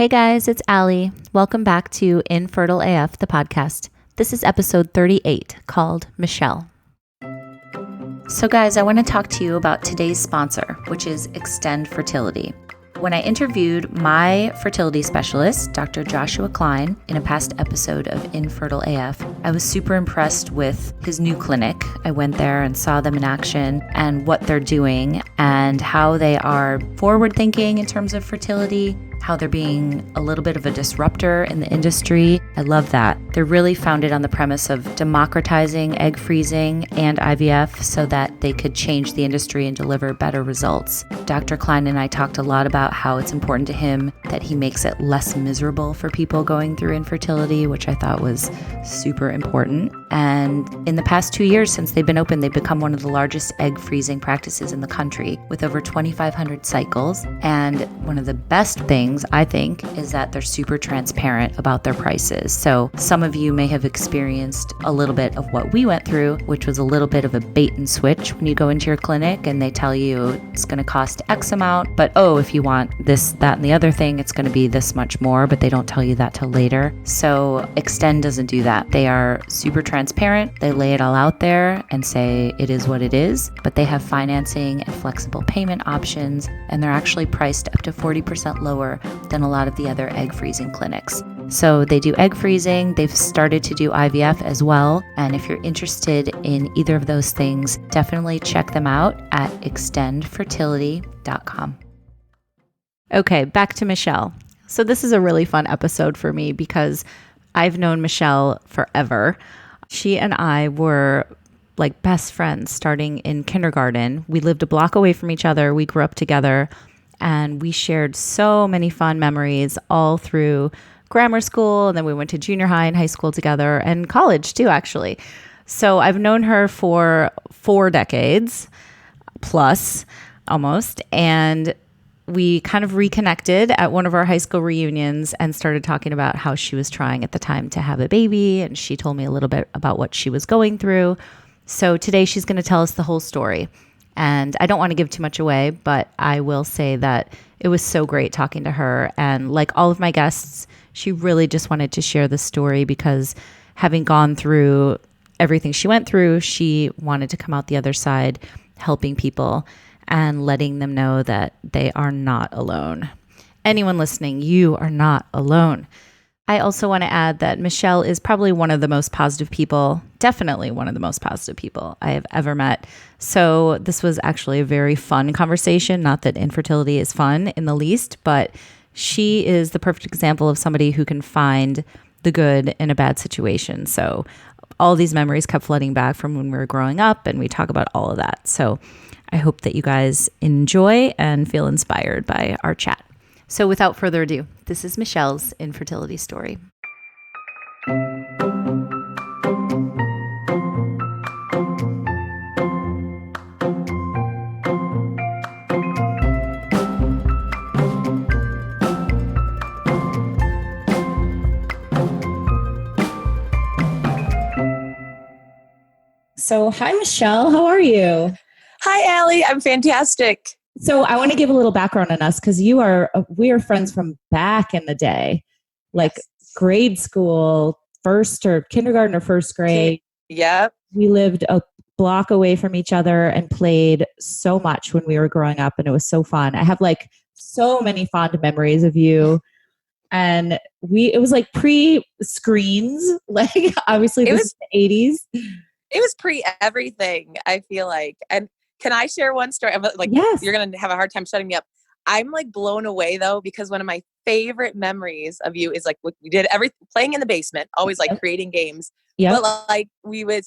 Hey guys, it's Allie. Welcome back to Infertile AF, the podcast. This is episode 38 called Michelle. So guys, I want to talk to you about today's sponsor, which is Extend Fertility. When I interviewed my fertility specialist, Dr. Joshua Klein, in a past episode of Infertile AF, I was super impressed with his new clinic. I went there and saw them in action and what they're doing and how they are forward thinking in terms of fertility, how they're being a little bit of a disruptor in the industry. I love that. They're really founded on the premise of democratizing egg freezing and IVF so that they could change the industry and deliver better results. Dr. Klein and I talked a lot about how it's important to him that he makes it less miserable for people going through infertility, which I thought was super important. And in the past 2 years since they've been open, they've become one of the largest egg freezing practices in the country with over 2,500 cycles. And one of the best things, I think, is that they're super transparent about their prices. So some of you may have experienced a little bit of what we went through, which was a little bit of a bait and switch when you go into your clinic and they tell you it's going to cost X amount, but if you want this, that, and the other thing, it's going to be this much more, but they don't tell you that till later. So Extend doesn't do that. They are super transparent. They lay it all out there and say it is what it is, but they have financing and flexible payment options, and they're actually priced up to 40% lower than a lot of the other egg freezing clinics. So they do egg freezing. They've started to do IVF as well. And if you're interested in either of those things, definitely check them out at extendfertility.com. Okay, back to Michelle. So this is a really fun episode for me because I've known Michelle forever. She and I were like best friends starting in kindergarten. We lived a block away from each other. We grew up together and we shared so many fun memories all through grammar school. And then we went to junior high and high school together and college too, actually. So I've known her for 4 decades plus almost. And we kind of reconnected at one of our high school reunions and started talking about how she was trying at the time to have a baby. And she told me a little bit about what she was going through. So today she's going to tell us the whole story. And I don't want to give too much away, but I will say that it was so great talking to her. And like all of my guests, she really just wanted to share the story because having gone through everything she went through, she wanted to come out the other side helping people and letting them know that they are not alone. Anyone listening, you are not alone. I also want to add that Michelle is probably one of the most positive people, definitely one of the most positive people I have ever met. So this was actually a very fun conversation. Not that infertility is fun in the least, but she is the perfect example of somebody who can find the good in a bad situation. So all these memories kept flooding back from when we were growing up, and we talk about all of that. So I hope that you guys enjoy and feel inspired by our chat. So without further ado, this is Michelle's infertility story. So, hi, Michelle. How are you? Hi, Allie. I'm fantastic. So I want to give a little background on us because we are friends from back in the day, like grade school, first or kindergarten or first grade. Yep. We lived a block away from each other and played so much when we were growing up, and it was so fun. I have like so many fond memories of you. And it was like pre-screens, like obviously this is the 80s. It was pre-everything, I feel like. And can I share one story? I'm like, yes. You're going to have a hard time shutting me up. I'm like blown away though, because one of my favorite memories of you is like, we did everything playing in the basement, always like creating games. Yep. But like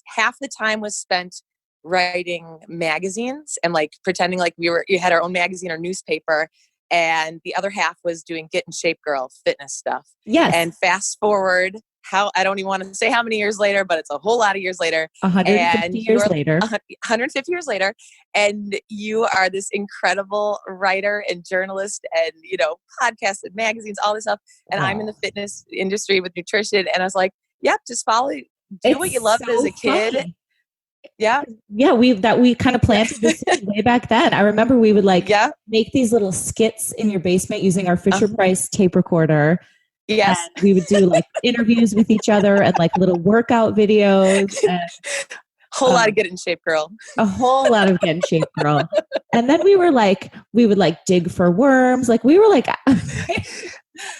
half the time was spent writing magazines and like pretending like you had our own magazine or newspaper. And the other half was doing Get in Shape Girl fitness stuff. Yes. And fast forward, I don't even want to say how many years later, but it's a whole lot of years later. 150 years later. 150 years later. And you are this incredible writer and journalist and, podcasts and magazines, all this stuff. And I'm in the fitness industry with nutrition. And I was like, yep, just do what you loved as a kid. Yeah. Yeah, we kind of planted the seed way back then. I remember we would like make these little skits in your basement using our Fisher Price tape recorder. Yes. And we would do like interviews with each other and like little workout videos. And, whole lot of get in shape, girl. A whole lot of get in shape, girl. And then we would like dig for worms. Like we were like,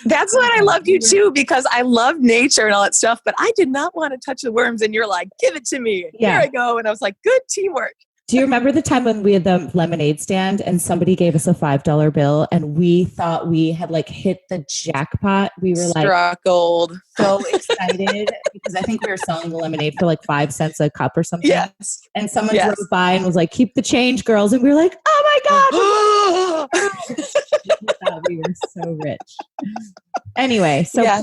that's what I loved you too, because I love nature and all that stuff, but I did not want to touch the worms. And you're like, give it to me. Here I go. And I was like, good teamwork. Do you remember the time when we had the lemonade stand and somebody gave us a $5 bill and we thought we had like hit the jackpot? We were like struck gold. So excited because I think we were selling the lemonade for like 5 cents a cup or something. Yes. And someone drove by and was like, keep the change, girls. And we were like, oh my God. We thought we were so rich. Anyway, so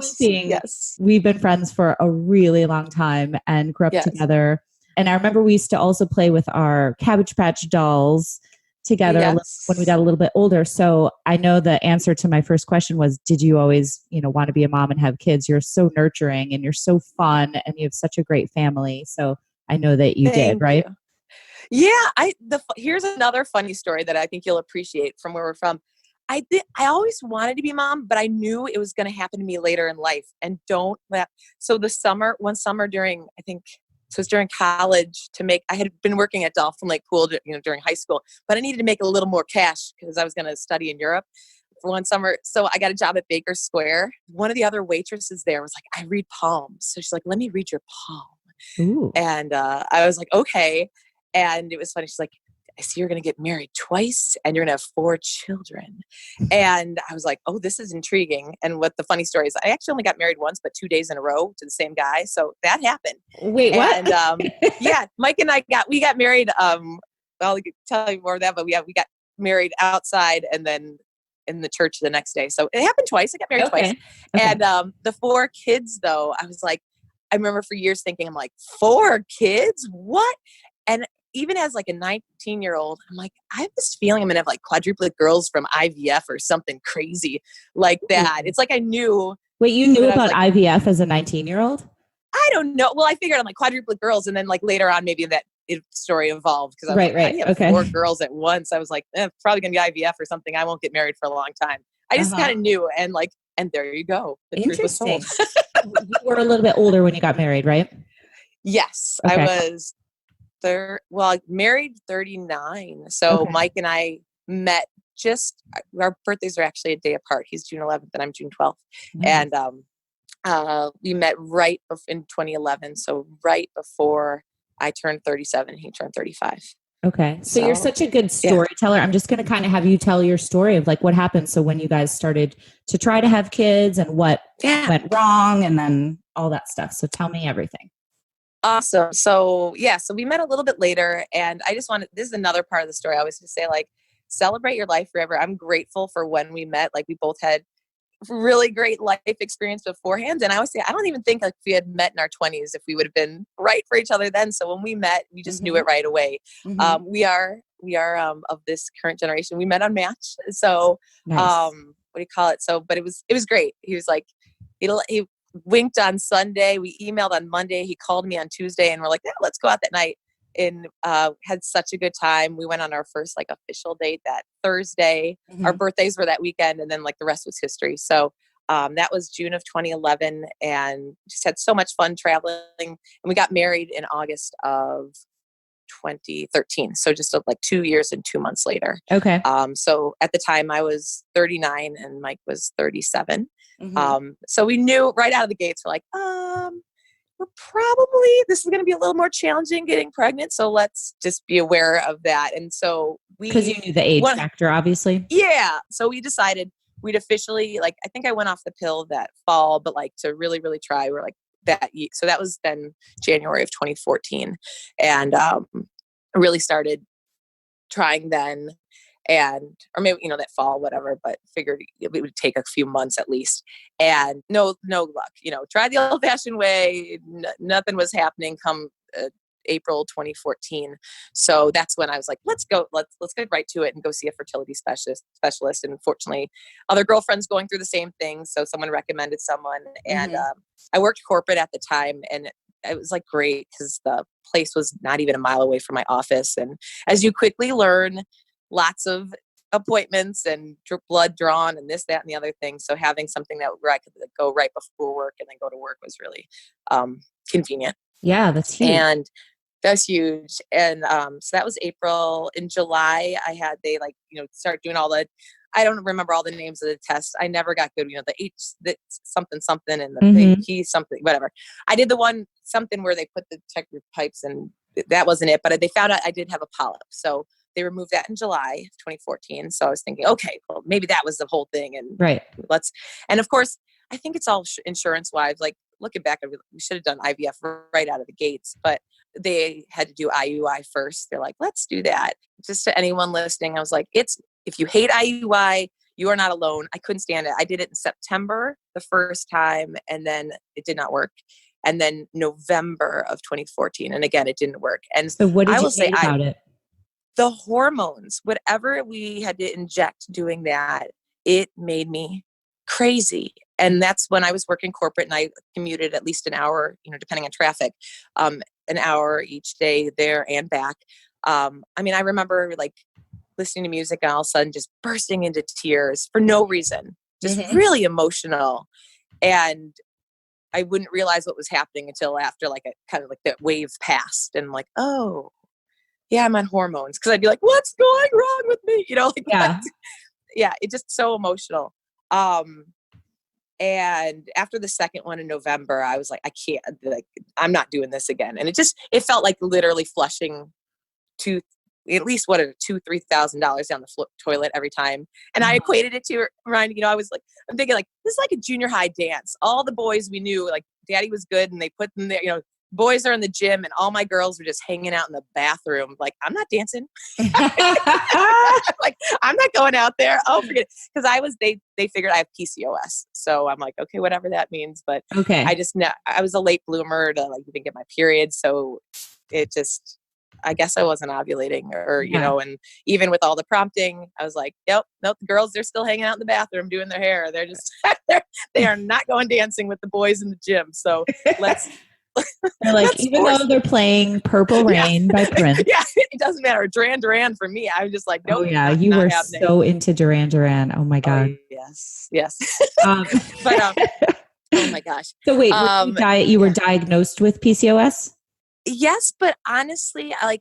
we've been friends for a really long time and grew up together. And I remember we used to also play with our Cabbage Patch dolls together when we got a little bit older. So I know the answer to my first question was, did you always, want to be a mom and have kids? You're so nurturing and you're so fun and you have such a great family. So I know that you did, right? You. Yeah. Here's another funny story that I think you'll appreciate from where we're from. I always wanted to be a mom, but I knew it was going to happen to me later in life. And so one summer during, so it was during college I had been working at Dolphin Lake Pool, during high school, but I needed to make a little more cash because I was going to study in Europe for one summer. So I got a job at Baker Square. One of the other waitresses there was like, I read palms. So she's like, let me read your palm. Ooh. And I was like, okay. And it was funny. She's like, I see you're going to get married twice and you're going to have 4 children. And I was like, oh, this is intriguing. And what the funny story is, I actually only got married once, but 2 days in a row to the same guy. So that happened. Wait, what? And Mike and I got married. I'll tell you more of that, but we got married outside and then in the church the next day. So it happened twice. I got married twice. Okay. And the 4 kids though, I was like, I remember for years thinking, I'm like, 4 kids? What? And even as like a 19-year-old, I'm like, I have this feeling I'm going to have like quadruplet girls from IVF or something crazy like that. It's like I knew. Wait, you knew about IVF as a 19-year-old? I don't know. Well, I figured I'm like quadruplet girls. And then like later on, maybe that story evolved because I have 4 girls at once. I was like, probably going to be IVF or something. I won't get married for a long time. I just kind of knew. And there you go. The truth was told. You were a little bit older when you got married, right? Yes. Okay. I was married 39. So Mike and I met our birthdays are actually a day apart. He's June 11th and I'm June 12th. Mm-hmm. And we met right in 2011. So right before I turned 37, he turned 35. Okay. So you're such a good storyteller. I'm just going to kind of have you tell your story of like what happened. So when you guys started to try to have kids and what went wrong and then all that stuff. So tell me everything. Awesome. So we met a little bit later and I just this is another part of the story. I always just say like, celebrate your life forever. I'm grateful for when we met. Like we both had really great life experience beforehand. And I always say, I don't even think like if we had met in our 20s, if we would have been right for each other then. So when we met, we just knew it right away. Mm-hmm. We are of this current generation. We met on Match. So, nice. What do you call it? So, but it was great. He was like, he winked on Sunday. We emailed on Monday. He called me on Tuesday and we're like, let's go out that night. And had such a good time. We went on our first like official date that Thursday. Mm-hmm. Our birthdays were that weekend and then like the rest was history. So that was June of 2011 and just had so much fun traveling. And we got married in August of 2013. So just like 2 years and 2 months later. Okay. So at the time I was 39 and Mike was 37. Mm-hmm. So we knew right out of the gates, we're like, we're probably, this is going to be a little more challenging getting pregnant. So let's just be aware of that. And so because you knew the age factor, obviously. Yeah. So we decided we'd officially, like, I think I went off the pill that fall, but like to really, really try, we're like that. So that was then January of 2014 and really started trying then. And, or maybe, that fall, whatever, but figured it would take a few months at least. And no luck, tried the old fashioned way. Nothing was happening come April 2014. So that's when I was like, let's get right to it and go see a fertility specialist. And fortunately, other girlfriends going through the same thing. So someone recommended someone and I worked corporate at the time and it was like great because the place was not even a mile away from my office. And as you quickly learn, lots of appointments and blood drawn and this, that, and the other thing. So having something where I could go right before work and then go to work was really convenient. Yeah, that's huge. And that's huge. And so that was April. In July, they start doing all the, I don't remember all the names of the tests. I never got good, the H, the something, and the P something, whatever. I did the one something where they put the check your pipes, and that wasn't it. But they found out I did have a polyp. So they removed that in July of 2014. So I was thinking, okay, well, maybe that was the whole thing. And and of course, I think it's all insurance wise. Like looking back, we should have done IVF right out of the gates, but they had to do IUI first. They're like, let's do that. Just to anyone listening, I was like, if you hate IUI, you are not alone. I couldn't stand it. I did it in September the first time, and then it did not work. And then November of 2014, and again, it didn't work. And so what did you say about it? The hormones, whatever we had to inject doing that, it made me crazy. And that's when I was working corporate and I commuted at least an hour, depending on traffic, an hour each day there and back. I remember like listening to music and all of a sudden just bursting into tears for no reason, just really emotional. And I wouldn't realize what was happening until after like a kind of like that wave passed. And I'm like, oh, yeah, I'm on hormones. Cause I'd be like, what's going wrong with me? It's just so emotional. And after the second one in November, I was like, I can't, I'm not doing this again. And it felt like literally flushing at least $2,000-$3,000 down the toilet every time. And I equated it to Ryan, I'm thinking like, this is like a junior high dance. All the boys we knew, like daddy was good and they put them there, boys are in the gym and all my girls were just hanging out in the bathroom. Like, I'm not dancing. Like, I'm not going out there. Oh, forget it. Because they figured I have PCOS. So I'm like, okay, whatever that means. But I was a late bloomer to like even get my period. So I guess I wasn't ovulating and even with all the prompting, I was like, nope, the girls, they're still hanging out in the bathroom doing their hair. They're just, they are not going dancing with the boys in the gym. So they're like, even though they're playing Purple Rain by Prince. Yeah, it doesn't matter. Duran Duran for me. I was just like, nope. Oh yeah, you were so into Duran Duran. Oh my God. Oh, yes. But oh my gosh. So wait, you were diagnosed with PCOS? Yes, but honestly, I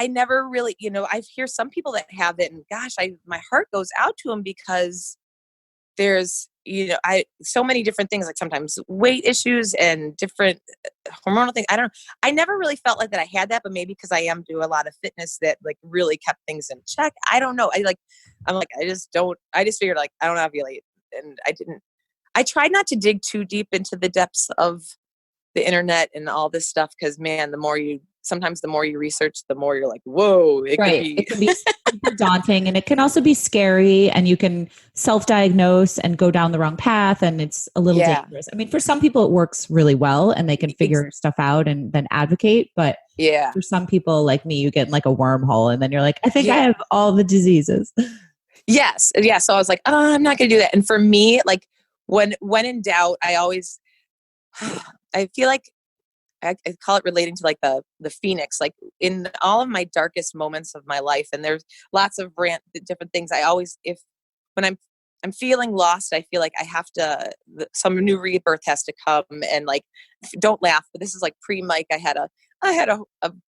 never really, I hear some people that have it, and gosh, my heart goes out to them because there's, so many different things, like sometimes weight issues and different hormonal things. I never really felt like that I had that, but maybe because I do a lot of fitness that like really kept things in check. I don't know. I just figured like, I don't ovulate, and I tried not to dig too deep into the depths of the internet and all this stuff. Cause man, sometimes the more you research, the more you're like, whoa, it can be super daunting, and it can also be scary, and you can self-diagnose and go down the wrong path, and it's a little dangerous. I mean, for some people it works really well and they can figure stuff out and then advocate. But for some people like me, you get in like a wormhole and then you're like, I think I have all the diseases. Yes. Yeah. So I was like, oh, I'm not going to do that. And for me, like when in doubt, I feel like I call it relating to like the Phoenix, like in all of my darkest moments of my life. And there's lots of different things. When I'm feeling lost, I feel like I have some new rebirth has to come, and like, don't laugh, but this is like pre-Mike. I had a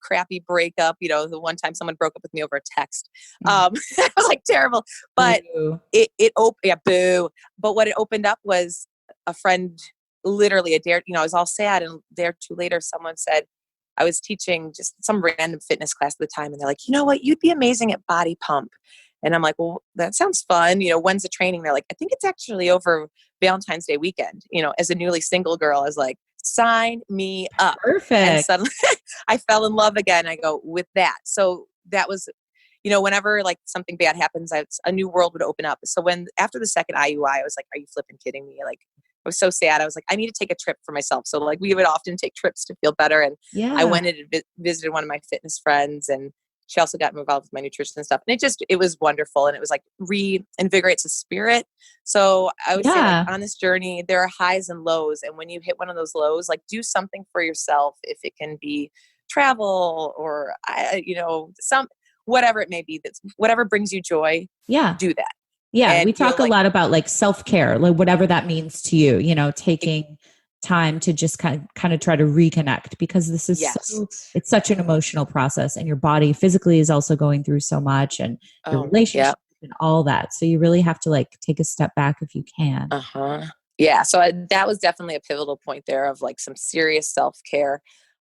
crappy breakup, the one time someone broke up with me over a text. It was like terrible, but it opened, boo. But what it opened up was a friend, literally I was all sad, and a day or two later, someone said, I was teaching just some random fitness class at the time, and they're like, you know what, you'd be amazing at body pump. And I'm like, well, that sounds fun. When's the training? They're like, I think it's actually over Valentine's Day weekend. As a newly single girl, I was like, sign me up. Perfect. And suddenly I fell in love again. I go with that. So that was, whenever like something bad happens, a new world would open up. So after the second IUI, I was like, are you flipping kidding me? Like, I was so sad. I was like, I need to take a trip for myself. So like we would often take trips to feel better. And I went and visited one of my fitness friends, and she also got involved with my nutrition and stuff. And it was wonderful. And it was like reinvigorates the spirit. So I would say like on this journey, there are highs and lows. And when you hit one of those lows, like do something for yourself. If it can be travel or, whatever it may be, that's whatever brings you joy. Yeah. Do that. Yeah. And we talk a lot about like self-care, like whatever that means to you, taking time to just kind of try to reconnect, because this is it's such an emotional process, and your body physically is also going through so much, and your relationship and all that. So you really have to like take a step back if you can. Yeah. So that was definitely a pivotal point there of like some serious self-care.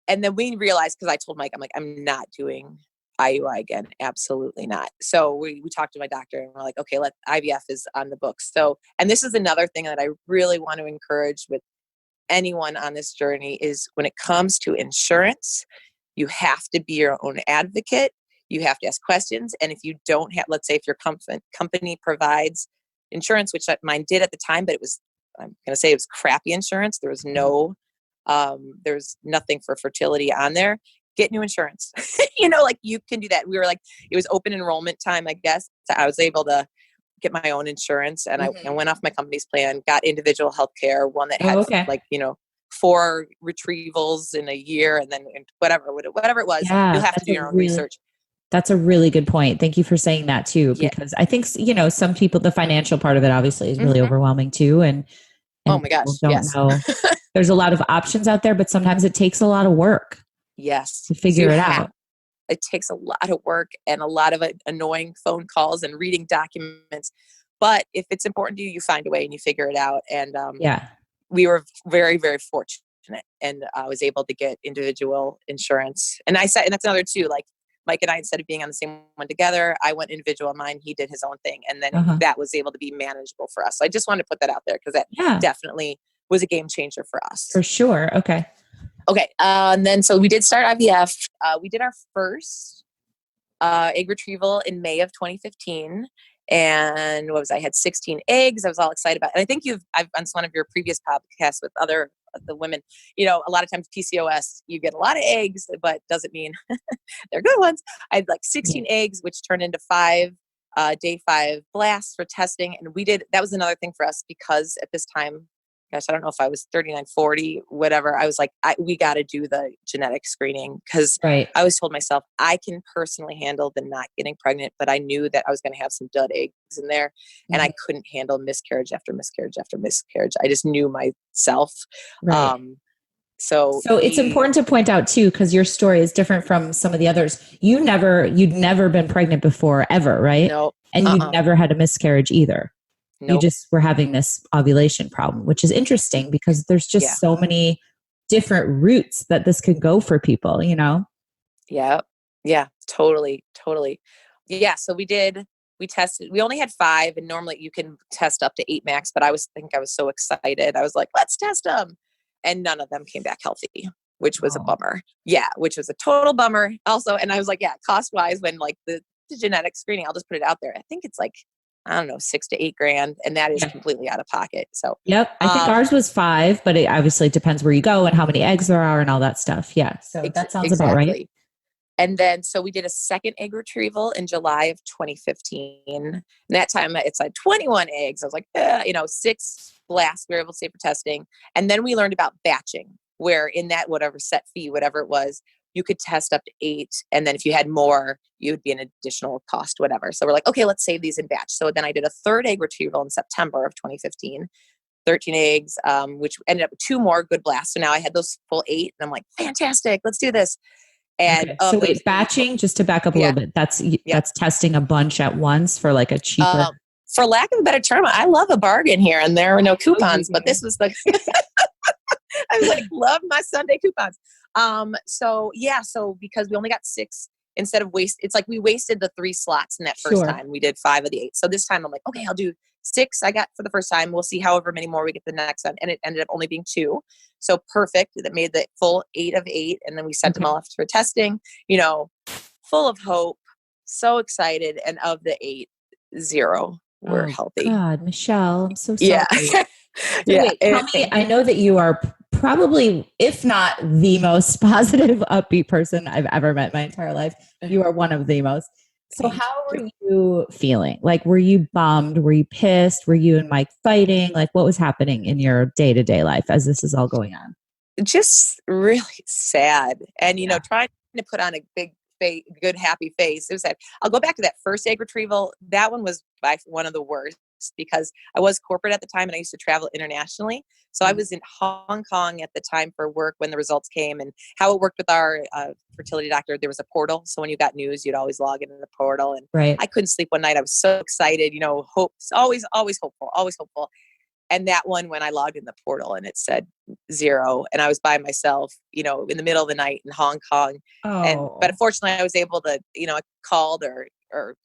And then we realized, because I told Mike, I'm not doing IUI again. Absolutely not. So we talked to my doctor and we're like, okay, IVF is on the books. So, and this is another thing that I really want to encourage with anyone on this journey is when it comes to insurance, you have to be your own advocate. You have to ask questions. And if you don't have, let's say if your company provides insurance, which mine did at the time, but I'm going to say it was crappy insurance. There was there's nothing for fertility on there. Get new insurance. Like you can do that. We were like, it was open enrollment time, I guess. So I was able to get my own insurance, and I went off my company's plan, got individual healthcare, one that had 4 retrievals in a year, and then whatever it was, you'll have to do your own research. That's a really good point. Thank you for saying that too, because I think, some people, the financial part of it obviously is really overwhelming too. And oh my gosh, don't know. There's a lot of options out there, but sometimes it takes a lot of work. Yes. To figure it out. It takes a lot of work and a lot of annoying phone calls and reading documents. But if it's important to you, you find a way and you figure it out. And we were very, very fortunate, and I was able to get individual insurance. And and that's another too, like Mike and I, instead of being on the same one together, I went individual on mine. He did his own thing. And then that was able to be manageable for us. So I just wanted to put that out there, because that definitely was a game changer for us. For sure. Okay. And then, so we did start IVF. We did our first egg retrieval in May of 2015. And I had 16 eggs. I was all excited about it. And I think I've on one of your previous podcasts with the women, a lot of times PCOS, you get a lot of eggs, but doesn't mean they're good ones. I had like 16 eggs, which turned into 5 day 5 blasts for testing. And that was another thing for us, because at this time, gosh, I don't know if I was 39, 40, whatever. I was like, we got to do the genetic screening, because I always told myself I can personally handle the not getting pregnant, but I knew that I was going to have some dud eggs in there, and I couldn't handle miscarriage after miscarriage after miscarriage. I just knew myself. So it's important to point out too, because your story is different from some of the others. You'd never been pregnant before, ever, right? No. And you'd never had a miscarriage either. Nope. You just were having this ovulation problem, which is interesting, because there's just so many different routes that this could go for people, Yeah. Yeah, totally. Yeah. So we tested, we only had 5, and normally you can test up to 8 max, but I was so excited. I was like, let's test them. And none of them came back healthy, which was a bummer. Yeah. Which was a total bummer also. And I was like, cost wise, when like the genetic screening, I'll just put it out there. I think it's like, I don't know, $6,000 to $8,000, and that is completely out of pocket. So, I think ours was 5, but it obviously depends where you go and how many eggs there are and all that stuff. Yeah. So that sounds about right. And then, so we did a second egg retrieval in July of 2015. And that time it's like 21 eggs. I was like, 6 blasts we were able to save for testing. And then we learned about batching, where in that whatever set fee, whatever it was, you could test up to 8. And then if you had more, you would be an additional cost, whatever. So we're like, okay, let's save these in batch. So then I did a 3rd egg retrieval in September of 2015, 13 eggs, which ended up with 2 more good blasts. So now I had those full 8, and I'm like, fantastic, let's do this. And so wait, batching, just to back up a little bit, that's testing a bunch at once for like a cheaper. For lack of a better term, I love a bargain here, and there are no coupons, but this was the, I was like, love my Sunday coupons. So because we only got 6 instead of it's like we wasted the 3 slots in that first time. We did 5 of the 8. So this time I'm like, okay, I'll do 6 I got for the first time. We'll see however many more we get the next one. And it ended up only being 2. So perfect. That made the full 8 of 8. And then we sent them all off for testing, full of hope, so excited. And of the 8, 0 were healthy. God, Michelle, I'm so sorry. Yeah. Wait, tell me, I know that you are probably, if not the most positive, upbeat person I've ever met my entire life. You are one of the most. So how were you feeling? Like, were you bummed? Were you pissed? Were you and Mike fighting? Like, what was happening in your day-to-day life as this is all going on? Just really sad. And, trying to put on a big, good, happy face. It was sad. I'll go back to that first egg retrieval. That one was by one of the worst because I was corporate at the time and I used to travel internationally. So I was in Hong Kong at the time for work when the results came, and how it worked with our fertility doctor. There was a portal. So when you got news, you'd always log into the portal. And I couldn't sleep one night. I was so excited, hope, always hopeful. And that one, when I logged in the portal and it said 0, and I was by myself, in the middle of the night in Hong Kong. But fortunately I was able to, I called or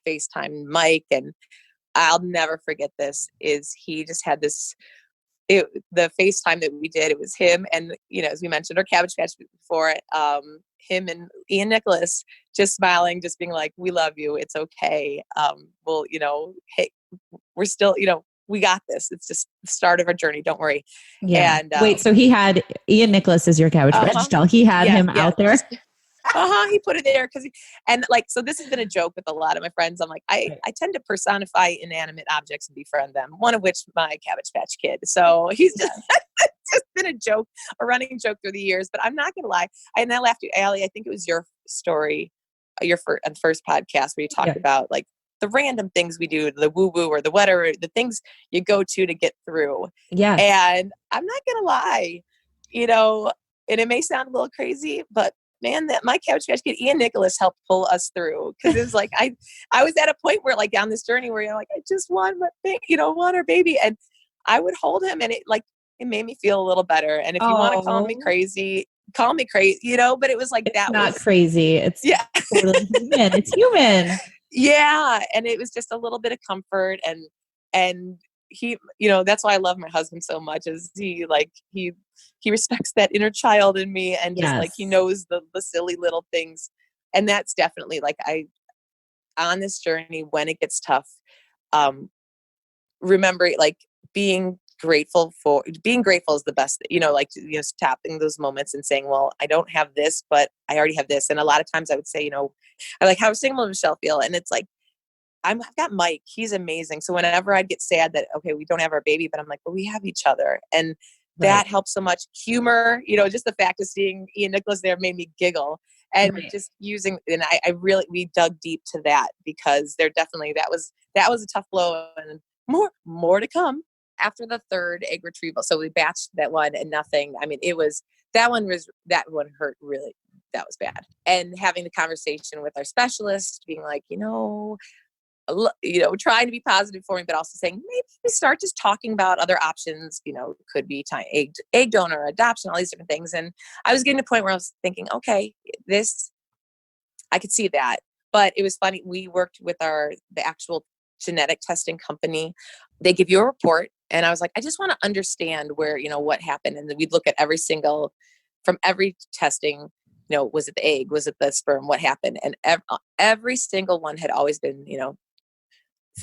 FaceTime Mike, and I'll never forget this, is he just had this, the FaceTime that we did, it was him and, as we mentioned, our Cabbage Patch before, him and Ian Nicholas just smiling, just being like, we love you. It's okay. Well, hey, we're still, we got this. It's just the start of our journey. Don't worry. Yeah. And wait, so he had Ian Nicholas as your Cabbage Patch doll. He had him out there. He put it there so this has been a joke with a lot of my friends. I'm like, I tend to personify inanimate objects and befriend them. One of which my Cabbage Patch Kid. So he's just, it's just been a joke, a running joke through the years. But I'm not gonna lie. I laughed at Allie. I think it was your story, your first podcast where you talked about like the random things we do, the woo woo or the whatever, the things you go to get through. Yeah. And I'm not gonna lie, and it may sound a little crazy, but man, that my Cabbage Patch Kid, Ian Nicholas, helped pull us through. Cause it was like, I was at a point where like down this journey where like, I just want my want our baby. And I would hold him and it made me feel a little better. And if you want to call me crazy, but it was like, it's not crazy. It's totally human. It's human. Yeah. And it was just a little bit of comfort and he, that's why I love my husband so much, is he respects that inner child in me, and just like, he knows the silly little things. And that's definitely like, on this journey, when it gets tough, remember like being grateful is the best, stopping those moments and saying, well, I don't have this, but I already have this. And a lot of times I would say, I like how single Michelle feel. And it's like, I've got Mike. He's amazing. So whenever I'd get sad that, okay, we don't have our baby, but I'm like, well, we have each other. And that helps so much. Humor, just the fact of seeing Ian Nicholas there made me giggle. And just using, and we dug deep to that, because there definitely, that was a tough blow, and more to come after the third egg retrieval. So we batched that one and nothing. I mean, that one hurt really. That was bad. And having the conversation with our specialist, being like, trying to be positive for me, but also saying, maybe we start just talking about other options, could be egg donor, adoption, all these different things. And I was getting to a point where I was thinking, okay, I could see that. But it was funny. We worked with the actual genetic testing company. They give you a report. And I was like, I just want to understand where, what happened. And then we'd look at from every testing, was it the egg? Was it the sperm? What happened? And every single one had always been,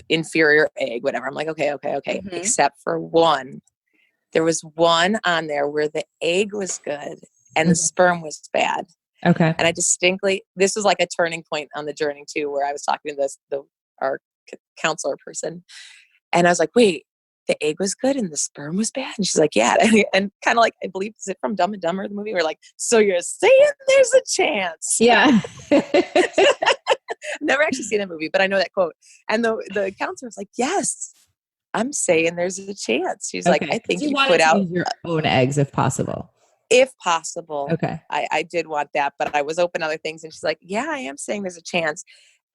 inferior egg, whatever. I'm like, okay. Mm-hmm. Except for one. There was one on there where the egg was good and the sperm was bad. Okay. And this was like a turning point on the journey too, where I was talking to our counselor person. And I was like, wait, the egg was good and the sperm was bad? And she's like, yeah. And kind of like, I believe, is it from Dumb and Dumber, the movie? We're like, so you're saying there's a chance? Yeah. Never actually seen that movie, but I know that quote. And the counselor was like, yes, I'm saying there's a chance. She's like, I think you put out your own eggs if possible. If possible. Okay. I did want that, but I was open to other things. And she's like, yeah, I am saying there's a chance.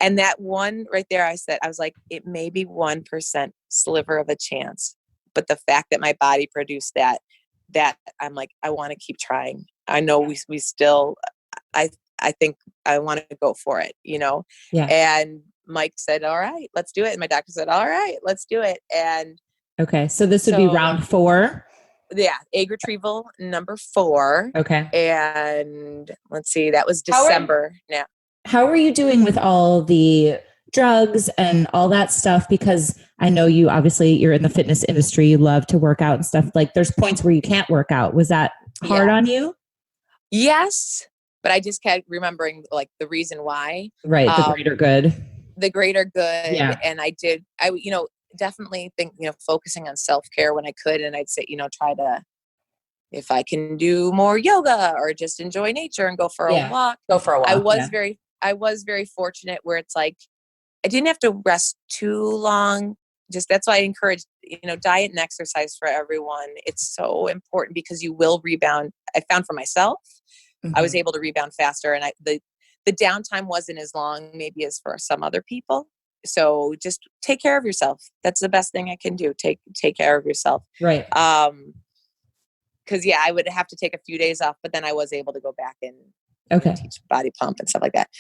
And that one right there, I was like, it may be 1% sliver of a chance. But the fact that my body produced that I'm like, I want to keep trying. I know we still, I think I want to go for it, Yeah. And Mike said, all right, let's do it. And my doctor said, all right, let's do it. And okay. So this would be round 4. Yeah. Egg retrieval number 4. Okay. And let's see, that was December now. How are you doing with all the, drugs and all that stuff? Because I know you're in the fitness industry, you love to work out and stuff. Like there's points where you can't work out. Was that hard on you? Yes. But I just kept remembering like the reason why. Right. The greater good. The greater good. Yeah. And I definitely think, focusing on self-care when I could. And I'd say, try to, if I can do more yoga or just enjoy nature and go for a walk. Go for a walk. I was very fortunate where it's like, I didn't have to rest too long. Just that's why I encourage, diet and exercise for everyone. It's so important because you will rebound. I found for myself, I was able to rebound faster, and the downtime wasn't as long maybe as for some other people. So just take care of yourself. That's the best thing I can do. Take care of yourself. Right. Because I would have to take a few days off, but then I was able to go back and teach body pump and stuff like that.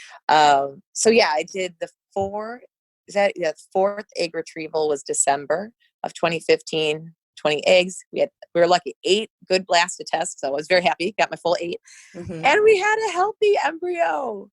So I did the fourth egg retrieval was December of 2015. 20 eggs. We were lucky 8 good blasted tests. So I was very happy. Got my full 8. And we had a healthy embryo.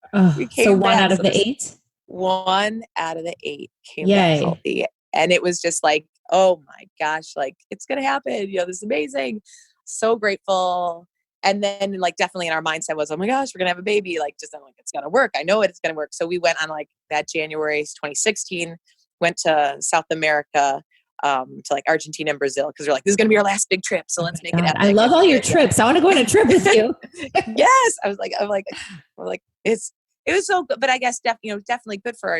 So 1 out of the 8? 1 out of the 8 came back healthy. And it was just like, oh my gosh, like it's going to happen. This is amazing. So grateful. And then like definitely in our mindset was, oh my gosh, we're going to have a baby. Like just I'm like, it's going to work. I know it's going to work. So we went on like that January 2016, went to South America, to like Argentina and Brazil, because we're like, this is going to be our last big trip. So let's make it happen. I love all your trips. I want to go on a trip with you. Yes. I'm like, it was so good, but I guess definitely good for,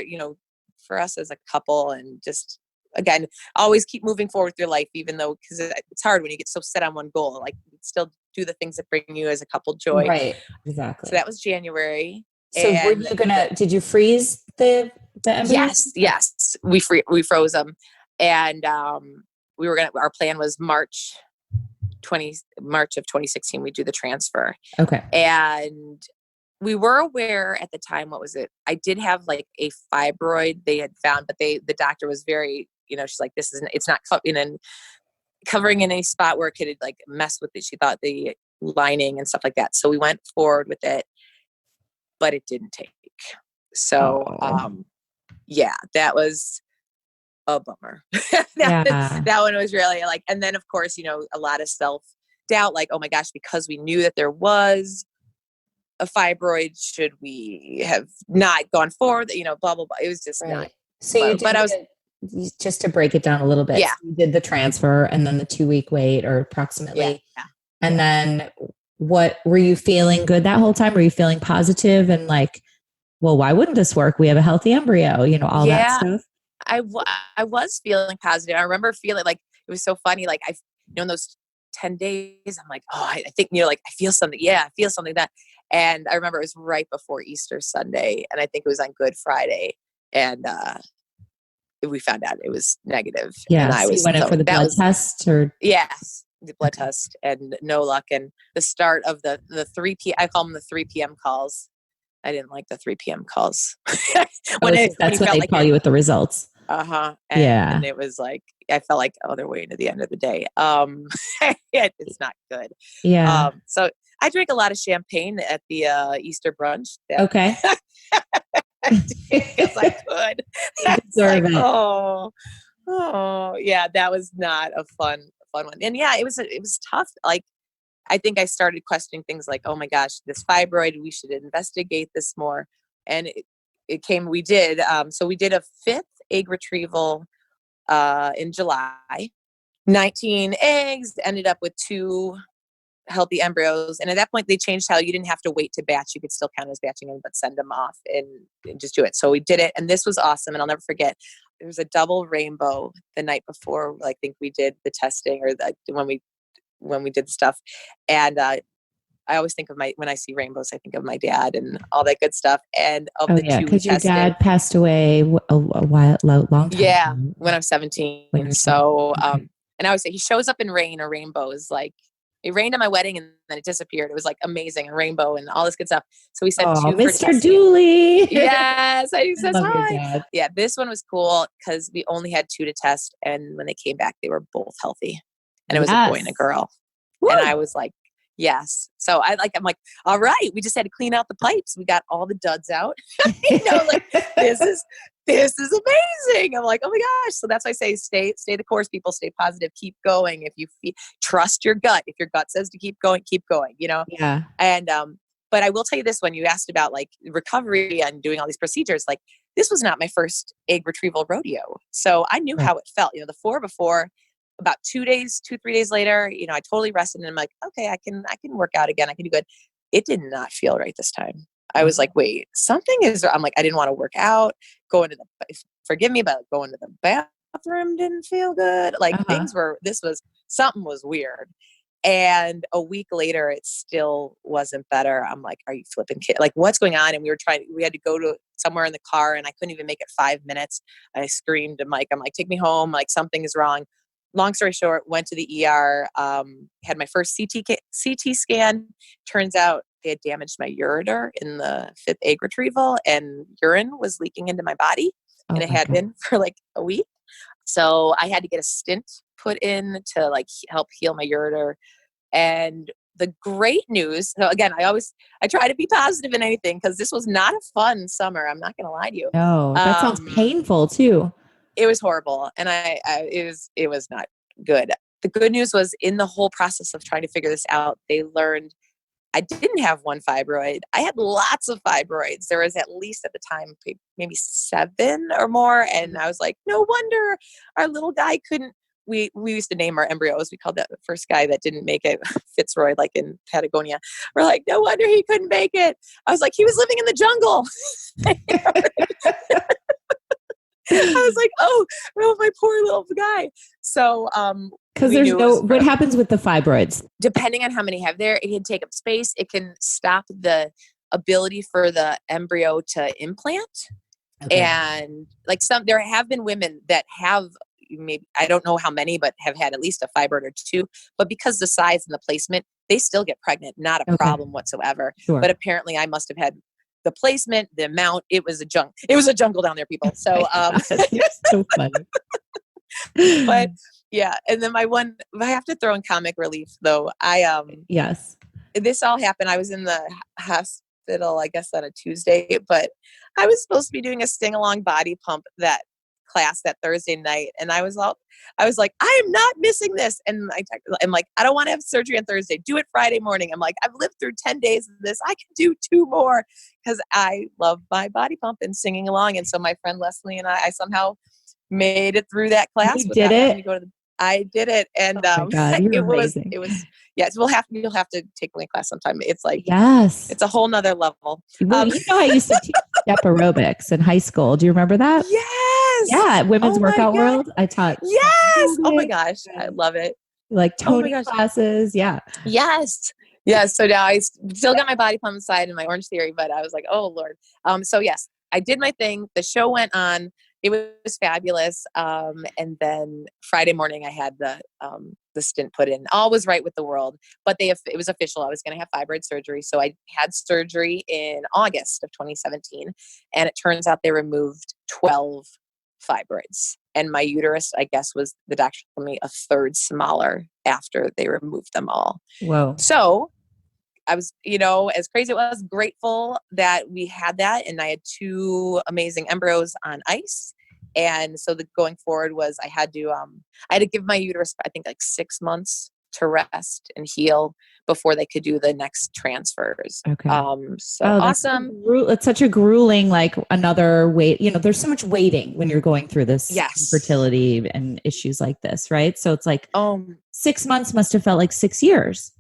for us as a couple, and just, again, always keep moving forward with your life, even though, because it's hard when you get so set on one goal, like still do the things that bring you as a couple joy. Right. Exactly. So that was January. So did you freeze the embryos? Yes. We froze them. And our plan was March of 2016, we do the transfer. Okay. And we were aware at the time, what was it? I did have like a fibroid they had found, but the doctor was very, she's like, it's not covering in any spot where it could like mess with it. She thought the lining and stuff like that. So we went forward with it, but it didn't take. So, that was a bummer. That one was really like, and then of course, a lot of self-doubt, like, oh my gosh, because we knew that there was a fibroid, should we have not gone forward? Blah, blah, blah. It was just not. So just to break it down a little bit. Yeah. So you did the transfer and then the 2-week wait, or approximately. Yeah. And then what were you feeling good that whole time? Were you feeling positive and like, well, why wouldn't this work? We have a healthy embryo, all that stuff. I was feeling positive. I remember feeling like it was so funny. Like in those 10 days, I'm like, oh, I think, like I feel something. Yeah, I feel something that. And I remember it was right before Easter Sunday, and I think it was on Good Friday. And we found out it was negative. Yeah. And I went in for the blood test, or? Yes, the blood test, and no luck. And the start of the 3 p.m. I call them the 3 p.m. calls. I didn't like the 3 p.m. calls. That's when they call you with the results. And it was like, I felt like, oh, they're waiting to the end of the day. It's not good. Yeah. So I drank a lot of champagne at the Easter brunch. Okay. Because I could. That was not a fun one. And it was tough. Like, I think I started questioning things like, oh my gosh, this fibroid, we should investigate this more. And we did. So we did a 5th egg retrieval in July. 19 eggs, ended up with 2 healthy embryos. And at that point, they changed how you didn't have to wait to batch. You could still count as batching them, but send them off and just do it. So we did it. And this was awesome. And I'll never forget, there was a double rainbow the night before. I think we did the testing, or when we did the stuff. And I always think of when I see rainbows, I think of my dad and all that good stuff. And of the 2 because your dad passed away a long time ago. When I was 17. So, and I always say he shows up in rain or rainbows. Like, it rained at my wedding and then it disappeared. It was like amazing, and rainbow and all this good stuff. So we sent 2 Mr. Dooley. Yes. He says hi. Yeah. This one was cool because we only had 2 to test. And when they came back, they were both healthy, and it was a boy and a girl. Woo! And I was like, yes. So I'm like, all right, we just had to clean out the pipes. We got all the duds out. this is amazing. I'm like, oh my gosh. So that's why I say stay the course, people. Stay positive, keep going. If you trust your gut, if your gut says to keep going, Yeah. And but I will tell you this, when you asked about like recovery and doing all these procedures, like this was not my first egg retrieval rodeo. So I knew how it felt. The 4 before, about 3 days later, I totally rested and I'm like, okay, I can work out again. I can do good. It did not feel right this time. I was like, wait, something is, I'm like, I didn't want to work out, forgive me, but going to the bathroom didn't feel good. Like something was weird. And a week later, it still wasn't better. I'm like, are you flipping kid? Like, what's going on? And we had to go to somewhere in the car and I couldn't even make it 5 minutes. I screamed to Mike, I'm like, take me home. Like something is wrong. Long story short, went to the ER, had my first CT scan. Turns out they had damaged my ureter in the 5th egg retrieval and urine was leaking into my body. And it had been for like a week. So I had to get a stint put in to like help heal my ureter. And the great news, so again, I try to be positive in anything because this was not a fun summer. I'm not going to lie to you. No, that sounds painful too. It was horrible. And it was not good. The good news was in the whole process of trying to figure this out, they learned I didn't have one fibroid. I had lots of fibroids. There was at least at the time, maybe 7 or more. And I was like, no wonder our little guy couldn't. We used to name our embryos. We called that the first guy that didn't make it Fitzroy, like in Patagonia. We're like, no wonder he couldn't make it. I was like, he was living in the jungle. I was like, oh, my poor little guy. So, because what happens with the fibroids? Depending on how many have there, it can take up space. It can stop the ability for the embryo to implant. Okay. And like there have been women that have maybe, I don't know how many, but have had at least a fibroid or 2, but because the size and the placement, they still get pregnant. Not a problem whatsoever. Sure. But apparently I must have had the placement, the amount, it was a jungle down there, people. So, it's so funny. But yeah. And then I have to throw in comic relief though. Yes, this all happened. I was in the hospital, I guess on a Tuesday, but I was supposed to be doing a sing-along body pump class that Thursday night. And I was like, I am not missing this. And I'm like, I don't want to have surgery on Thursday. Do it Friday morning. I'm like, I've lived through 10 days of this. I can do 2 more because I love my body pump and singing along. And so my friend Leslie and I somehow made it through that class. You did it? I did it. And God, it was, yes, you'll have to take my class sometime. It's like, yes, it's a whole nother level. Well, I used to teach step aerobics in high school. Do you remember that? Yes. Yeah. Women's Workout World. I taught. Yes. Oh my gosh. I love it. Like toning classes. Yeah. Yes. Yes. So now I still got my body pump side and my Orange Theory, but I was like, oh Lord. So yes, I did my thing. The show went on. It was fabulous. And then Friday morning I had the stint put in. All was right with the world, but it was official. I was going to have fibroid surgery. So I had surgery in August of 2017. And it turns out they removed 12 fibroids. And my uterus, I guess, was, the doctor told me, a third smaller after they removed them all. Whoa. So I was, as crazy as it was, grateful that we had that. And I had 2 amazing embryos on ice. And so the going forward was I had to give my uterus, I think, like 6 months to rest and heal before they could do the next transfers. Okay. Awesome. It's such a grueling, like another wait, there's so much waiting when you're going through this infertility and issues like this. Right. So it's like, 6 months must have felt like 6 years.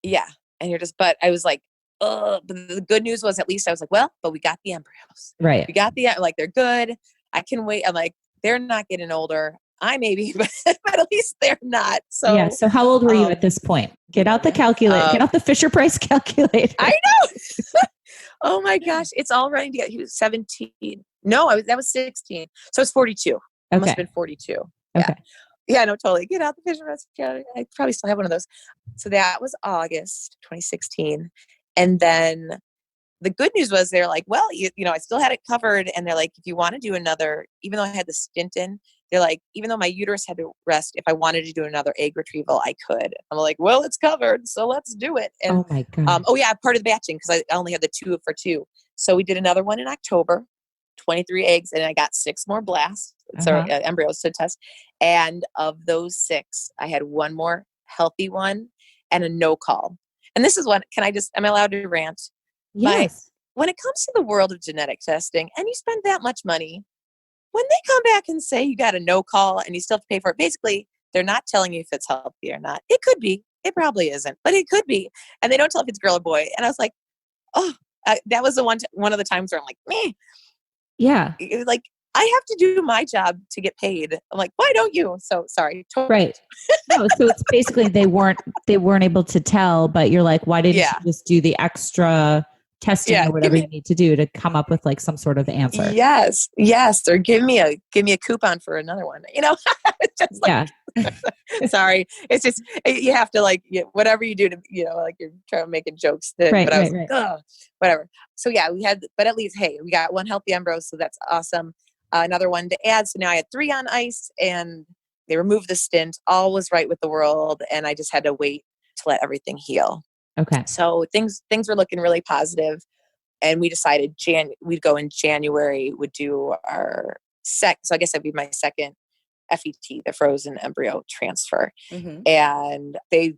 Yeah. And but I was like, but the good news was, at least I was like, well, but we got the embryos. Right. We got they're good. I can wait. I'm like, they're not getting older. I maybe, but at least they're not. So yeah. So how old were you at this point? Get out the calculator. Get out the Fisher Price calculator. I know. Oh my gosh. It's all running together. He was 17. No, that was 16. So it's 42. Okay. I must have been 42. Yeah. Okay. Yeah, no, totally. Get out the Fisher Price calculator. I probably still have one of those. So that was August 2016. And then the good news was they're like, well, I still had it covered. And they're like, if you want to do another, even though I had the stint in, they're like, even though my uterus had to rest, if I wanted to do another egg retrieval, I could. I'm like, well, it's covered, so let's do it. And, oh my God. Part of the batching, because I only had the 2 for 2. So we did another one in October. 23 eggs, and I got 6 more blasts, so embryos to test. And of those 6, I had 1 more healthy one and a no call. And this is what, am I allowed to rant? Yes. When it comes to the world of genetic testing and you spend that much money, when they come back and say you got a no call and you still have to pay for it, basically they're not telling you if it's healthy or not. It could be, it probably isn't, but it could be. And they don't tell if it's girl or boy. And I was like, oh, that was one of the times where I'm like, meh. Yeah. It was like, I have to do my job to get paid. I'm like, why don't you? So sorry. Right. No, so it's basically they weren't able to tell, but you're like, why didn't you just do the extra testing or whatever you need to do to come up with like some sort of answer? Yes. Or give me a coupon for another one. It's just like, sorry. It's just, you have to like, whatever you do to, like you're trying to make jokes. But I was like, ugh, whatever. So yeah, but at least, hey, we got 1 healthy embryo. So that's awesome. Another one to add. So now I had 3 on ice, and they removed the stint. All was right with the world. And I just had to wait to let everything heal. Okay. So things were looking really positive. And we decided we'd go in January, would do our so I guess that'd be my second FET, the frozen embryo transfer. Mm-hmm. And they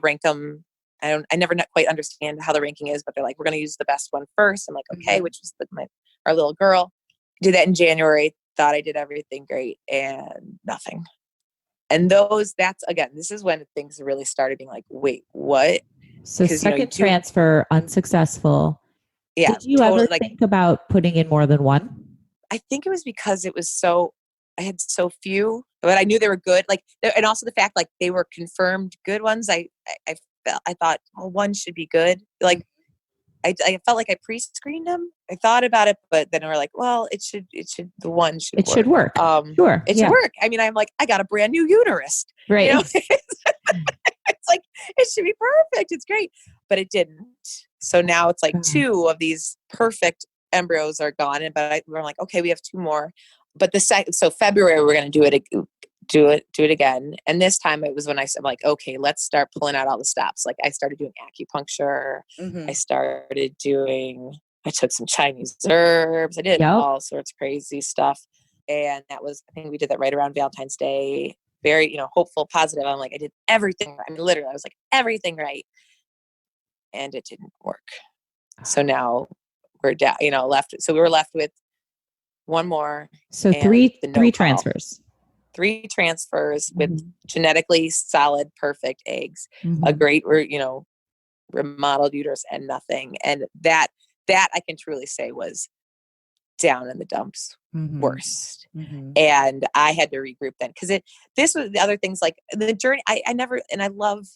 rank them. I never quite understand how the ranking is, but they're like, we're going to use the best one first. I'm like, okay, which was our little girl. Did that in January, thought I did everything great, and nothing. And this is when things really started being like, wait, what? So second transfer unsuccessful. Yeah. Did you ever think about putting in more than 1? I think it was because I had so few, but I knew they were good. Like, and also the fact, like, they were confirmed good ones. I thought, well, 1 should be good. Like, I felt like I pre-screened them. I thought about it, but then we're like, well, the 1 should work. Should work. Sure. It should work. I mean, I'm like, I got a brand new uterus. Right. It's like, it should be perfect. It's great. But it didn't. So now it's like 2 of these perfect embryos are gone. But we're like, okay, we have 2 more. But so February, we're going to do it again. And this time it was when I said, like, okay, let's start pulling out all the stops. Like, I started doing acupuncture. I took some Chinese herbs. I did all sorts of crazy stuff. And I think we did that right around Valentine's Day. Very, hopeful, positive. I'm like, I did everything right. I mean, literally, I was like, everything right. And it didn't work. So now we're down, left. So we were left with 1 more. So 3 transfers. 3 transfers with genetically solid, perfect eggs, a great, remodeled uterus, and nothing. And that I can truly say was down in the dumps, worst. And I had to regroup then, because this was the other things, like the journey. I love,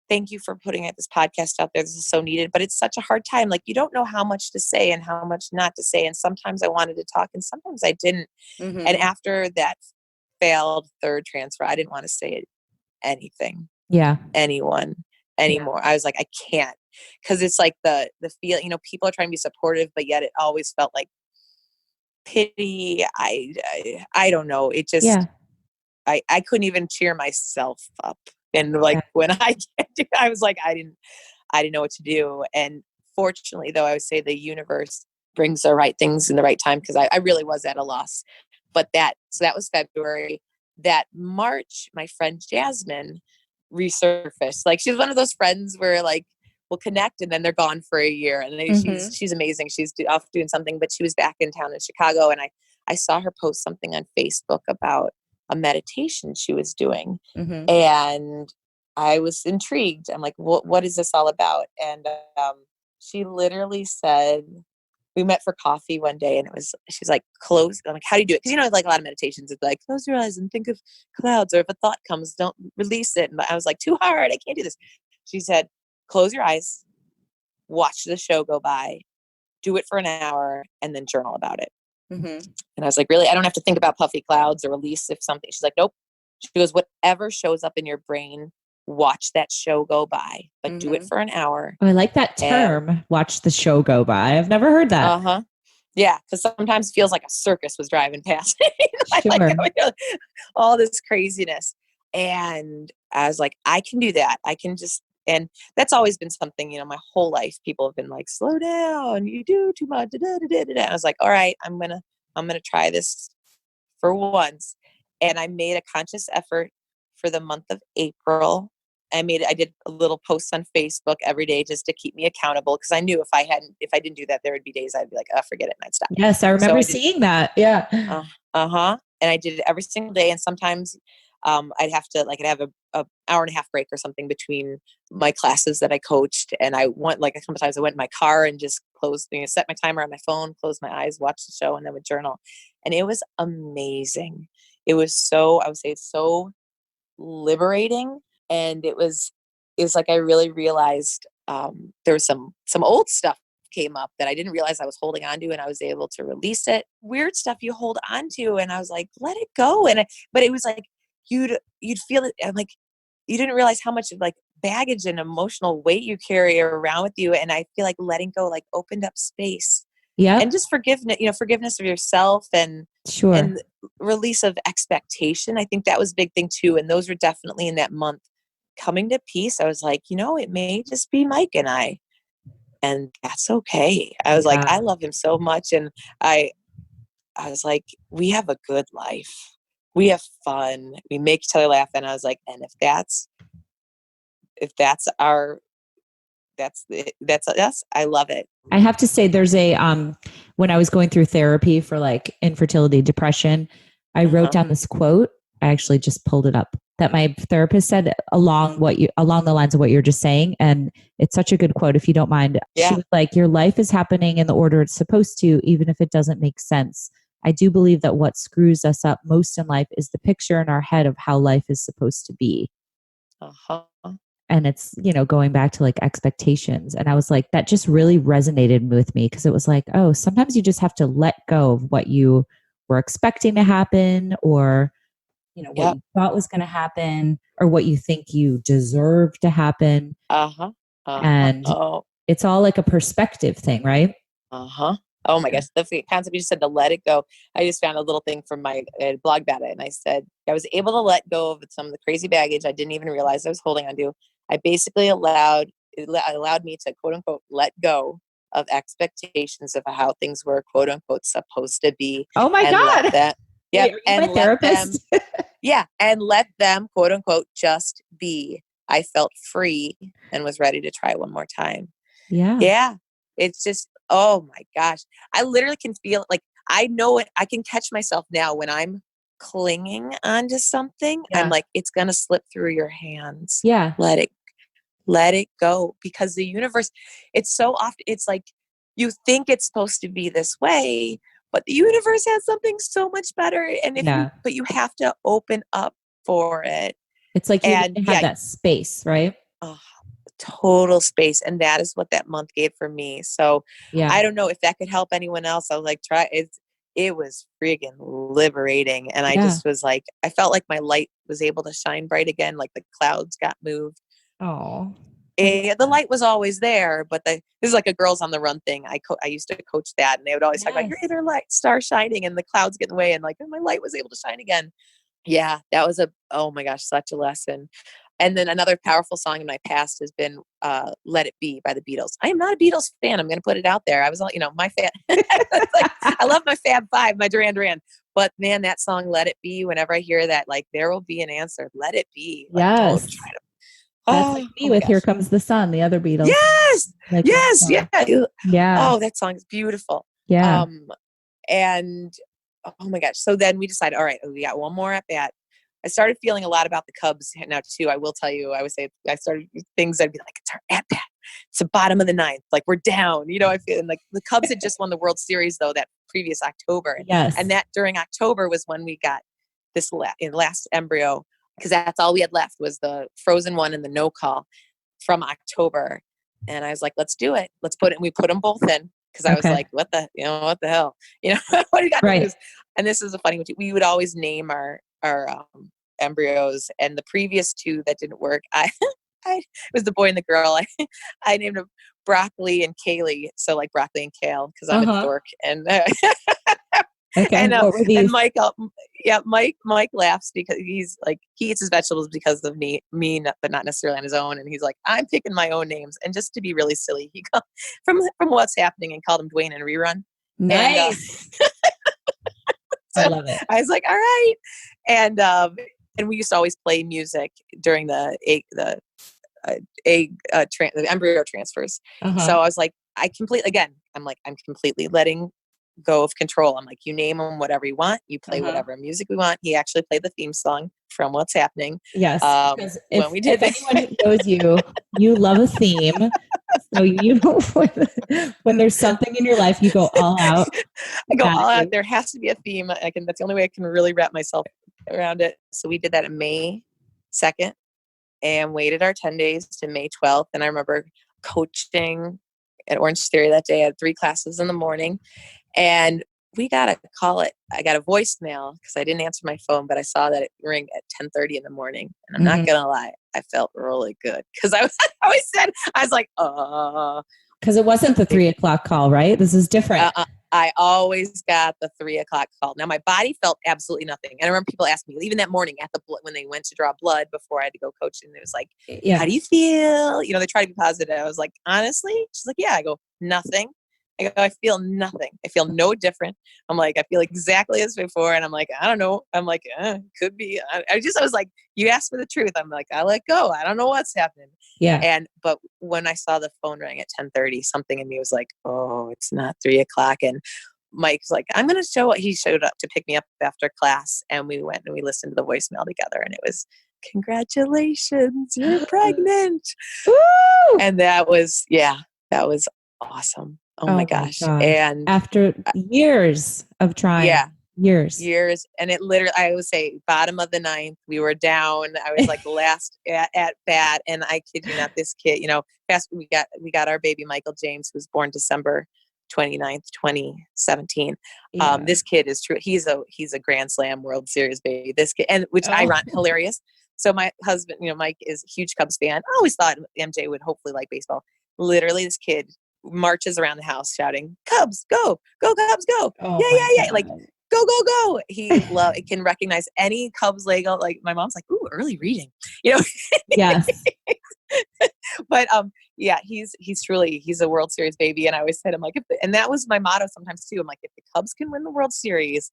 thank you for putting this podcast out there. This is so needed, but it's such a hard time. Like, you don't know how much to say and how much not to say. And sometimes I wanted to talk and sometimes I didn't. And after that failed 3rd transfer, I didn't want to say anything. Yeah. Anyone anymore. Yeah. I was like, I can't, because it's like the feel, people are trying to be supportive, but yet it always felt like pity. I don't know. It just, I couldn't even cheer myself up. And like, when I was like, I didn't know what to do. And fortunately, though, I would say the universe brings the right things in the right time, because I really was at a loss. But that was February. That March, my friend Jasmine resurfaced. Like, she's one of those friends where, like, we'll connect and then they're gone for a year. And she's amazing. She's off doing something, but she was back in town in Chicago. And I saw her post something on Facebook about a meditation she was doing. And I was intrigued. I'm like, what is this all about? And she literally said, we met for coffee one day, and she's like, close. I'm like, how do you do it? Because, like a lot of meditations, it's like, close your eyes and think of clouds, or if a thought comes, don't release it. And I was like, too hard. I can't do this. She said, close your eyes, watch the show go by, do it for an hour, and then journal about it. And I was like, really? I don't have to think about puffy clouds or release if something. She's like, nope. She goes, whatever shows up in your brain, watch that show go by, but do it for an hour. Oh, I like that term, watch the show go by. I've never heard that. Yeah, because sometimes it feels like a circus was driving past. Like all this craziness. And I was like, I can do that. I can just, and that's always been something, my whole life, people have been like, slow down, you do too much. I was like, all right, I'm going to I'm going to try this for once. And I made a conscious effort for the month of April. I did a little post on Facebook every day just to keep me accountable. Cause I knew if I didn't do that, there would be days I'd be like, oh, forget it. And I'd stop. Yes. I remember seeing that. Yeah. And I did it every single day. And sometimes, I'd have to I'd have a hour and a half break or something between my classes that I coached. And sometimes I went in my car and just set my timer on my phone, closed my eyes, watched the show, and then would journal. And it was amazing. It was I would say it's so liberating. And it was like, I really realized, there was some old stuff came up that I didn't realize I was holding on to, and I was able to release it. Weird stuff you hold on to. And I was like, let it go. But it was like, you'd feel it. I'm like, you didn't realize how much like baggage and emotional weight you carry around with you. And I feel like letting go, like, opened up space. Yeah. And just forgiveness of yourself and release of expectation. I think that was a big thing too. And those were definitely in that month. Coming to peace, I was like, it may just be Mike and I, and that's okay. I was like, I love him so much. And I was like, we have a good life. We have fun. We make each other laugh. And I was like, and if that's us, I love it. I have to say there's when I was going through therapy for like infertility, depression, I wrote down this quote. I actually just pulled it up that my therapist said along the lines of what you're just saying. And it's such a good quote. If you don't mind, she was like, your life is happening in the order it's supposed to, even if it doesn't make sense. I do believe that what screws us up most in life is the picture in our head of how life is supposed to be. And it's, going back to like expectations. And I was like, that just really resonated with me, because it was like, oh, sometimes you just have to let go of what you were expecting to happen, or what you thought was going to happen, or what you think you deserve to happen. And it's all like a perspective thing, right? Oh my gosh. The concept you just said, to let it go. I just found a little thing from my blog about it. And I said, I was able to let go of some of the crazy baggage I didn't even realize I was holding on to. I basically allowed me to, quote unquote, let go of expectations of how things were, quote unquote, supposed to be. Oh my God. Yeah. And my therapist. And let them, quote unquote, just be. I felt free and was ready to try one more time. Yeah. It's just, oh my gosh. I literally can feel like, I know it. I can catch myself now when I'm clinging onto something. I'm like, it's going to slip through your hands. Yeah. Let it go, because the universe, it's so often, it's like, you think it's supposed to be this way, but the universe has something so much better. And but you have to open up for it. It's like you need to have that space, right? Total space. And that is what that month gave for me. So I don't know if that could help anyone else. I was like, try it. It was friggin' liberating. And I just was like, I felt like my light was able to shine bright again. Like the clouds got moved. Oh, The light was always there, but this is like a Girls on the Run thing. I used to coach that, and they would always talk about your inner light, star shining, and the clouds get in the way, and like, my light was able to shine again. Yeah, that was oh my gosh, such a lesson. And then another powerful song in my past has been "Let It Be" by the Beatles. I am not a Beatles fan. I'm going to put it out there. I was, my fan. I love my Fab Five, my Duran Duran. But man, that song "Let It Be." Whenever I hear that, like, there will be an answer. Let it be. Like, yes. Don't try to. That's like me with "Here Comes the Sun," the other Beatles. Yes, like yeah. Oh, that song is beautiful. Yeah. And oh my gosh. So then we decided, all right, we got one more at bat. I started feeling a lot about the Cubs now too. I will tell you, I would say I started things I'd be like, it's our at bat. It's the bottom of the ninth. Like, we're down. I feel like the Cubs had just won the World Series though that previous October. Yes. And that during October was when we got this last embryo, because that's all we had left was the frozen one and the no call from October. And I was like, let's do it. Let's put it. And we put them both in, because I was like, what the hell? What do you got to lose? And this is a funny one too. We would always name our embryos, and the previous two that didn't work, it was the boy and the girl. I named them Broccoli and Kaylee. So like broccoli and kale, because I'm a dork. And and what were these? And Mike, Mike laughs because he eats his vegetables because of me, but not necessarily on his own. And he's like, I'm picking my own names, and just to be really silly, he called from What's Happening and called him Dwayne and Rerun. Nice. I love it. I was like, all right. And we used to always play music during the embryo transfers. So I was like, I'm completely letting go of control. I'm like, you name them whatever you want. You play whatever music we want. He actually played the theme song from What's Happening. Yes. Because if anyone knows you love a theme. So when there's something in your life, you go all out. I go all out. There has to be a theme. That's the only way I can really wrap myself around it. So we did that on May 2nd and waited our 10 days to May 12th. And I remember coaching at Orange Theory that day. I had 3 classes in the morning, and we got a call. I got a voicemail because I didn't answer my phone, but I saw that it ring at 10:30 in the morning. And I'm not gonna lie, I felt really good because I was like, because it wasn't the 3 o'clock call, right? This is different. I always got the 3 o'clock call. Now my body felt absolutely nothing. And I remember people asking me, even that morning when they went to draw blood before I had to go coaching, it was like, how do you feel? They try to be positive. I was like, honestly? She's like, yeah. I go, nothing. I go, I feel nothing. I feel no different. I'm like, I feel exactly as before. And I'm like, I don't know. I'm like, could be. I was like, you asked for the truth. I'm like, I let go. I don't know what's happening. Yeah. But when I saw the phone ring at 10:30, something in me was like, oh, it's not 3 o'clock. And Mike's like, I'm going to show what he showed up to pick me up after class. And we went and we listened to the voicemail together. And it was, congratulations, you're pregnant. Woo! And that was awesome. Oh my gosh. And after years of trying. Years. And it literally, I would say bottom of the 9th, we were down. I was like last at bat. And I kid you not, this kid, we got our baby, Michael James, who was born December 29th, 2017. This kid is true. He's a Grand Slam World Series baby. This kid, and which hilarious. So my husband, Mike, is a huge Cubs fan. I always thought MJ would hopefully like baseball. Literally, this kid marches around the house shouting, Cubs, go, Cubs, go. Yeah. Like, go. He can recognize any Cubs logo. Like my mom's like, ooh, early reading, Yes. But he's a World Series baby. And I always said, I'm like, and that was my motto sometimes too. I'm like, if the Cubs can win the World Series,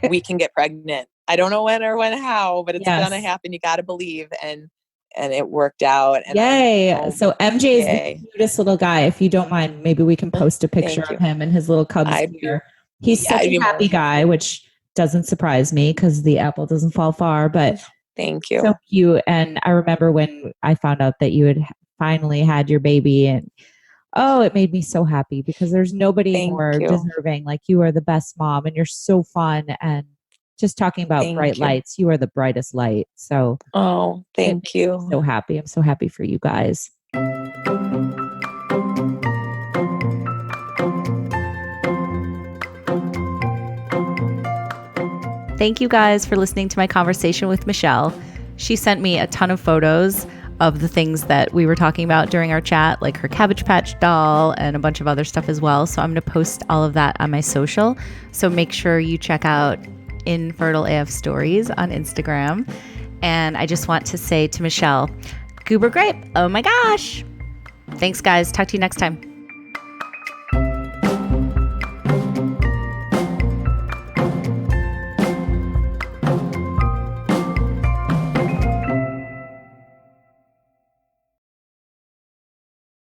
we can get pregnant. I don't know when or how, but it's gonna happen. You got to believe. And it worked out. And yay. So MJ is the cutest little guy. If you don't mind, maybe we can post a picture of him and his little Cubs gear. He's such a happy guy, which doesn't surprise me because the apple doesn't fall far, but thank you. So cute. And I remember when I found out that you had finally had your baby, and it made me so happy because there's nobody more deserving. Like, you are the best mom and you're so fun. And just talking about bright lights, you are the brightest light. So, thank you. So happy. I'm so happy for you guys. Thank you guys for listening to my conversation with Michelle. She sent me a ton of photos of the things that we were talking about during our chat, like her Cabbage Patch doll and a bunch of other stuff as well. So I'm going to post all of that on my social. So make sure you check out Infertile AF Stories on Instagram. And I just want to say to Michelle, Goober Grape, oh my gosh. Thanks, guys. Talk to you next time.